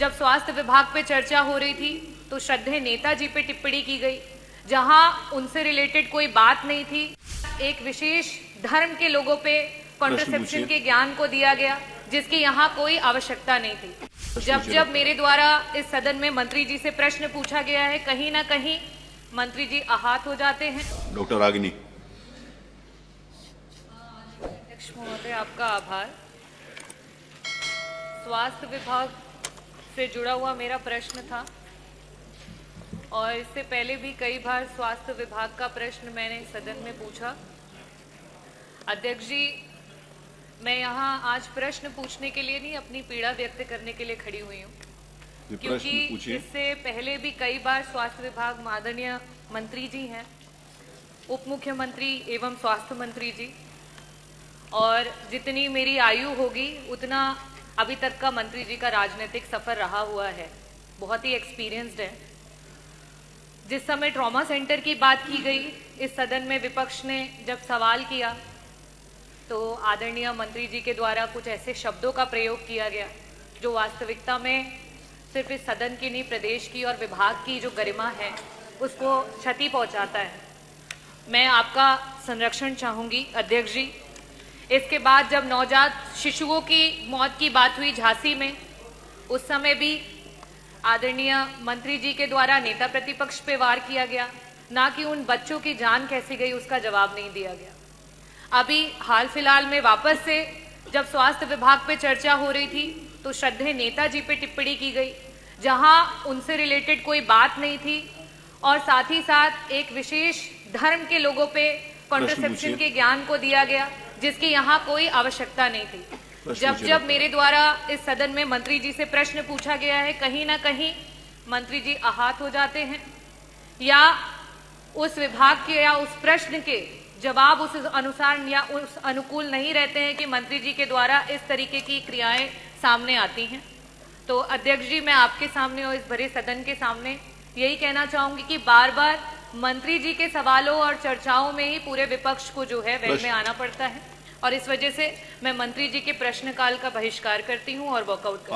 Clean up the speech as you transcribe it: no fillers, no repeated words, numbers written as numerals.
जब स्वास्थ्य विभाग पे चर्चा हो रही थी तो श्रद्धेय नेताजी पे टिप्पणी की गई, जहां उनसे रिलेटेड कोई बात नहीं थी। एक विशेष धर्म के लोगों पे कॉन्ट्रासेप्शन के ज्ञान को दिया गया, जिसकी यहाँ कोई आवश्यकता नहीं थी। जब मेरे द्वारा इस सदन में मंत्री जी से प्रश्न पूछा गया है, कहीं ना कहीं मंत्री जी आहत हो जाते हैं। डॉक्टर रागिनी। अध्यक्ष महोदय, आपका आभार। स्वास्थ्य विभाग से जुड़ा हुआ मेरा प्रश्न था और इससे पहले भी कई बार स्वास्थ्य विभाग का प्रश्न मैंने सदन में पूछा। अध्यक्ष जी, मैं यहाँ आज प्रश्न पूछने के लिए नहीं, अपनी पीड़ा व्यक्त करने के लिए खड़ी हुई हूँ, क्योंकि इससे पहले भी कई बार स्वास्थ्य विभाग माननीय मंत्री जी हैं, उप मुख्यमंत्री एवं स्वास्थ्य मंत्री जी, और जितनी मेरी आयु होगी उतना अभी तक का मंत्री जी का राजनीतिक सफर रहा हुआ है, बहुत ही एक्सपीरियंस्ड है। जिस समय ट्रॉमा सेंटर की बात की गई इस सदन में, विपक्ष ने जब सवाल किया तो आदरणीय मंत्री जी के द्वारा कुछ ऐसे शब्दों का प्रयोग किया गया जो वास्तविकता में सिर्फ इस सदन की नहीं, प्रदेश की और विभाग की जो गरिमा है उसको क्षति पहुंचाता है। मैं आपका संरक्षण चाहूंगी अध्यक्ष जी। इसके बाद जब नवजात शिशुओं की मौत की बात हुई झांसी में, उस समय भी आदरणीय मंत्री जी के द्वारा नेता प्रतिपक्ष पे वार किया गया, ना कि उन बच्चों की जान कैसी गई उसका जवाब नहीं दिया गया। अभी हाल फिलहाल में वापस से जब स्वास्थ्य विभाग पे चर्चा हो रही थी तो श्रद्धेय नेताजी पे टिप्पणी की गई, जहां उनसे रिलेटेड कोई बात नहीं थी, और साथ ही साथ एक विशेष धर्म के लोगों पे कॉन्ट्रासेप्शन के ज्ञान को दिया गया, जिसकी यहाँ कोई आवश्यकता नहीं थी। जब मेरे द्वारा इस सदन में मंत्री जी से प्रश्न पूछा गया है, कहीं ना कहीं मंत्री जी आहत हो जाते हैं या उस विभाग के या उस प्रश्न के जवाब उस अनुसार या उस अनुकूल नहीं रहते हैं कि मंत्री जी के द्वारा इस तरीके की क्रियाएं सामने आती हैं। तो अध्यक्ष जी, मैं आपके सामने और इस भरे सदन के सामने यही कहना चाहूंगी कि बार बार मंत्री जी के सवालों और चर्चाओं में ही पूरे विपक्ष को जो है वेल में आना पड़ता है, और इस वजह से मैं मंत्री जी के प्रश्नकाल का बहिष्कार करती हूं और वॉकआउट करती हूं।